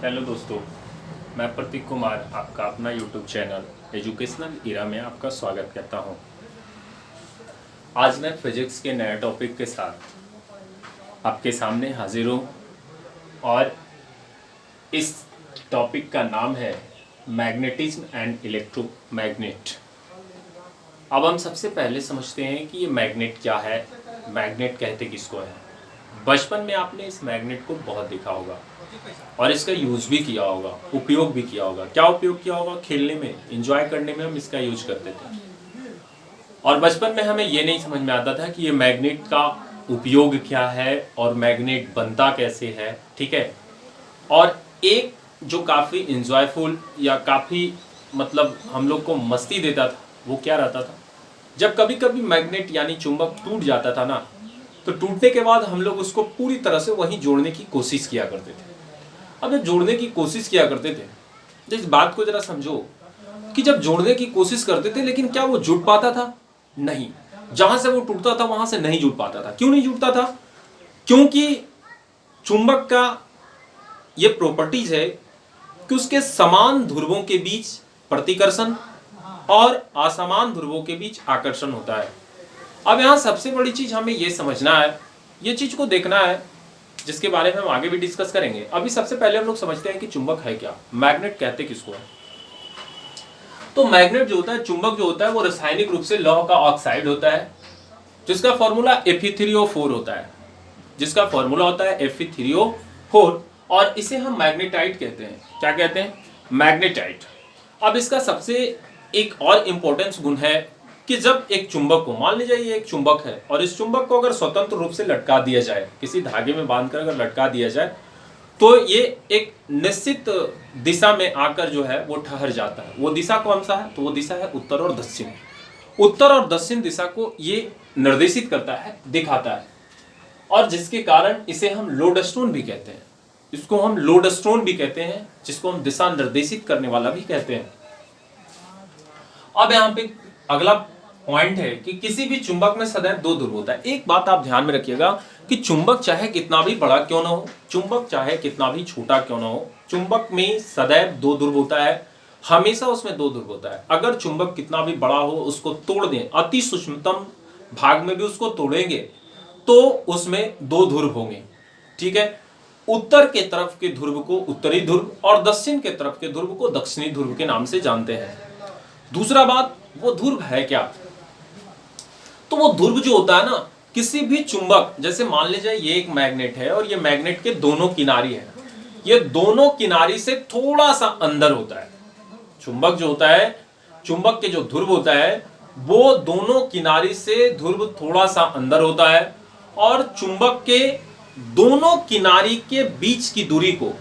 Hello दोस्तों, मैं प्रतीक कुमार आपका अपना यूट्यूब चैनल एजुकेशनल इरा में आपका स्वागत करता हूं। आज मैं फिजिक्स के नए टॉपिक के साथ आपके सामने हाजिर हूं और इस टॉपिक का नाम है मैग्नेटिज्म एंड इलेक्ट्रोमैग्नेट। अब हम सबसे पहले समझते हैं कि ये मैग्नेट क्या है, मैग्नेट कहते किसको हैं। बचपन में आपने इस मैग्नेट को बहुत देखा होगा और इसका यूज़ भी किया होगा, उपयोग भी किया होगा। क्या उपयोग किया होगा? खेलने में, एंजॉय करने में हम इसका यूज करते थे। और बचपन में हमें ये नहीं समझ में आता था कि ये मैग्नेट का उपयोग क्या है और मैग्नेट बनता कैसे है, ठीक है। और एक जो काफ़ी इंजॉयफुल या काफ़ी मतलब हम लोग को मस्ती देता था, वो क्या रहता था, जब कभी कभी मैग्नेट यानी चुंबक टूट जाता था ना, तो टूटने के बाद हम लोग उसको पूरी तरह से वहीं जोड़ने की कोशिश किया करते थे। अब जब जोड़ने की कोशिश किया करते थे तो इस बात को जरा समझो कि जब जोड़ने की कोशिश करते थे, लेकिन क्या वो जुड़ पाता था? नहीं। जहां से वो टूटता था वहां से नहीं जुड़ पाता था। क्यों नहीं जुड़ता था? क्योंकि चुंबक का ये प्रॉपर्टीज है कि उसके समान ध्रुवों के बीच प्रतिकर्षण और असमान ध्रुवों के बीच आकर्षण होता है। अब यहां सबसे बड़ी चीज हमें यह समझना है, ये चीज को देखना है, जिसके बारे में हम आगे भी डिस्कस करेंगे। अभी सबसे पहले हम लोग समझते हैं कि चुंबक है क्या, मैग्नेट कहते किसको है। तो मैग्नेट जो होता है, चुंबक जो होता है, वो रासायनिक रूप से लौह का ऑक्साइड होता है, जिसका फॉर्मूला Fe3O4 होता है, जिसका फॉर्मूला होता है Fe3O4, और इसे हम मैग्नेटाइट कहते हैं। क्या कहते हैं? मैग्नेटाइट। अब इसका सबसे एक और इंपॉर्टेंस गुण है कि जब एक चुंबक को, मान लीजिए ये एक चुंबक है और इस चुंबक को अगर स्वतंत्र रूप से लटका दिया जाए, किसी धागे में बांधकर अगर लटका दिया जाए, तो ये एक निश्चित दिशा में आकर जो है वो ठहर जाता है। वो दिशा कौन सा है? तो वो दिशा है उत्तर और दक्षिण। उत्तर और दक्षिण दिशा को ये निर्देशित करता है, दिखाता है, और जिसके कारण इसे हम लोडस्टोन भी कहते हैं। इसको हम लोडस्टोन भी कहते हैं, जिसको हम दिशा निर्देशित करने वाला भी कहते हैं। अब यहाँ पे अगला पॉइंट है कि किसी भी चुंबक में सदैव दो ध्रुव होता है। एक बात आप ध्यान में रखिएगा कि चुंबक चाहे कितना भी बड़ा क्यों ना हो, चुंबक चाहे कितना भी छोटा क्यों ना हो, चुंबक में सदैव दो ध्रुव होता है। हमेशा उसमें दो ध्रुव होता है। अगर चुंबक कितना भी बड़ा हो, उसको तोड़ दें, अति सूक्ष्मतम भाग में भी उसको तोड़ेंगे तो उसमें दो ध्रुव होंगे, ठीक है। उत्तर के तरफ के ध्रुव को उत्तरी ध्रुव और दक्षिण के तरफ के ध्रुव को दक्षिणी ध्रुव के नाम से जानते हैं। दूसरा बात, वो ध्रुव है क्या? तो वो ध्रुव जो होता है ना, किसी भी चुंबक, जैसे मान लीजिए ये एक मैग्नेट है और ये मैग्नेट के दोनों किनारी है, ये दोनों किनारी से थोड़ा सा अंदर होता है। चुंबक जो होता है, चुंबक के जो ध्रुव होता है, वो दोनों किनारी से ध्रुव थोड़ा सा अंदर होता है, और चुंबक के दोनों किनारी के बीच की दूरी को,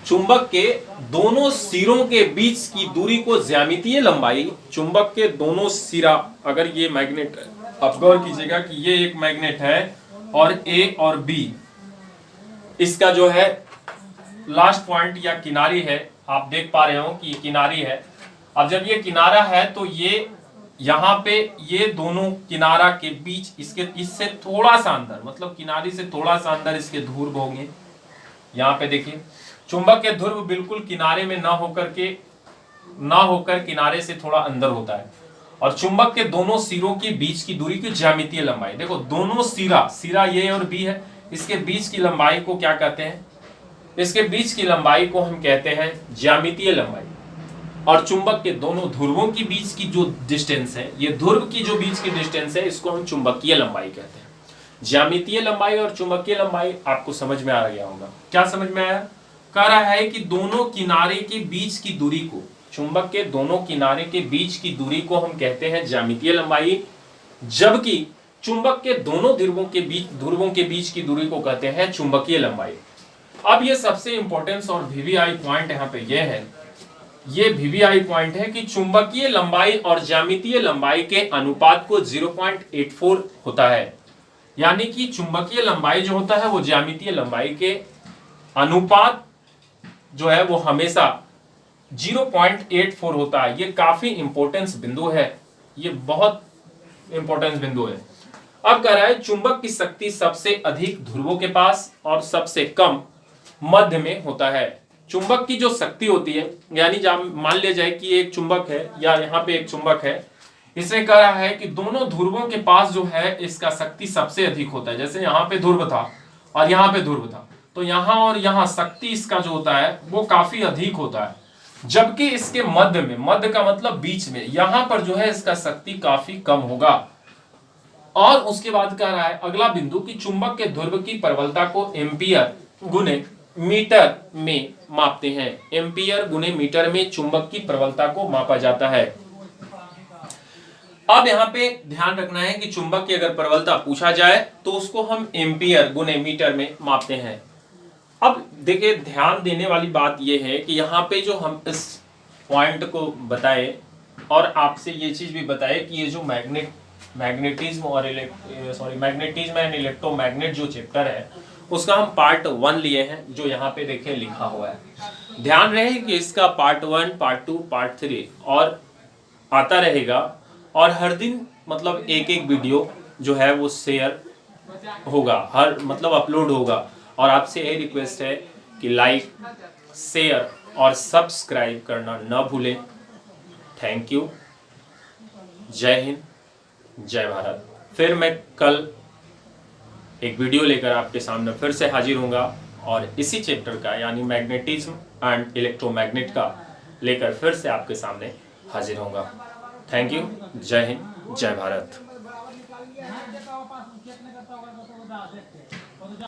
चुंबक के दोनों सिरों के बीच की दूरी को ज्यामितीय लंबाई, चुंबक के दोनों सिरा, अगर ये मैग्नेट है, आप गौर कीजिएगा कि ये एक मैग्नेट है और ए और बी, इसका जो है लास्ट पॉइंट या किनारी है, आप देख पा रहे हो कि ये किनारी है। अब जब ये किनारा है तो ये यहां पे ये दोनों किनारा के बीच, इसके इससे थोड़ा सा अंदर, मतलब किनारी से थोड़ा सा अंदर इसके ध्रुव होंगे। यहां पे देखिए, चुंबक के ध्रुव बिल्कुल किनारे में ना होकर किनारे से थोड़ा अंदर होता है। और चुंबक के दोनों सिरों के बीच की दूरी की ज्यामितीय लंबाई, देखो दोनों सिरा ये और बी है, इसके बीच की लंबाई को क्या कहते हैं? इसके बीच की लंबाई को हम कहते हैं ज्यामितीय लंबाई। और चुंबक के दोनों ध्रुवों के बीच की जो डिस्टेंस है, ये ध्रुव की जो बीच की डिस्टेंस है, इसको हम चुंबकीय लंबाई कहते हैं। ज्यामितीय लंबाई और चुंबकीय लंबाई आपको समझ में आ गया होगा। क्या समझ में आया? कह रहा है कि दोनों किनारे के बीच की दूरी को, चुंबक के दोनों किनारे के बीच की दूरी को हम कहते हैं ज्यामितीय लंबाई, जबकि चुंबक के दोनों ध्रुवों के बीच की दूरी को कहते हैं चुंबकीय लंबाई। अब ये सबसे इंपॉर्टेंस और वीवीआई पॉइंट यहाँ पे ये है, ये वीवीआई पॉइंट है कि चुंबकीय लंबाई और ज्यामितीय लंबाई के अनुपात को 0.84 होता है। यानी कि चुंबकीय लंबाई जो होता है वो ज्यामितीय लंबाई के अनुपात जो है वो हमेशा 0.84 होता है। ये काफी इंपॉर्टेंस बिंदु है, ये बहुत इंपॉर्टेंस बिंदु है। अब कह रहा है चुंबक की शक्ति सबसे अधिक ध्रुवों के पास और सबसे कम मध्य में होता है। चुंबक की जो शक्ति होती है, यानी जब मान लिया जाए कि एक चुंबक है या यहाँ पे एक चुंबक है, इसने कहा है कि दोनों ध्रुवों के पास जो है इसका शक्ति सबसे अधिक होता है। जैसे यहाँ पे ध्रुव था और यहाँ पे ध्रुव था, तो यहाँ और यहाँ शक्ति इसका जो होता है वो काफी अधिक होता है, जबकि इसके मध्य में, मध्य का मतलब बीच में, यहाँ पर जो है इसका शक्ति काफी कम होगा। और उसके बाद कह रहा है अगला बिंदु कि चुंबक के ध्रुव की प्रबलता को एम्पियर गुने मीटर में मापते हैं। एम्पियर गुने मीटर में चुंबक की प्रबलता को मापा जाता है। अब यहाँ पे ध्यान रखना है कि चुंबक की अगर प्रबलता पूछा जाए तो उसको हम एम्पियर गुने मीटर में मापते हैं। अब देखिए, ध्यान देने वाली बात यह है कि यहाँ पे जो हम इस पॉइंट को बताए और आपसे ये चीज भी बताए कि ये जो मैग्नेटिज्म एंड इलेक्ट्रोमैग्नेट जो चैप्टर है उसका हम पार्ट 1 लिए हैं, जो यहाँ पे देखिए लिखा हुआ है। ध्यान रहे कि इसका पार्ट 1, पार्ट 2, पार्ट 3 और आता रहेगा, और हर दिन मतलब एक एक वीडियो जो है वो शेयर होगा, हर मतलब अपलोड होगा। और आपसे यही रिक्वेस्ट है कि लाइक, शेयर और सब्सक्राइब करना न भूलें। Thank you. जय हिंद, जय भारत। फिर मैं कल एक वीडियो लेकर आपके सामने फिर से हाजिर होऊंगा और इसी चैप्टर का यानी मैग्नेटिज्म एंड इलेक्ट्रोमैग्नेट का लेकर फिर से आपके सामने हाजिर होऊंगा। Thank you. जय हिंद, जय भारत।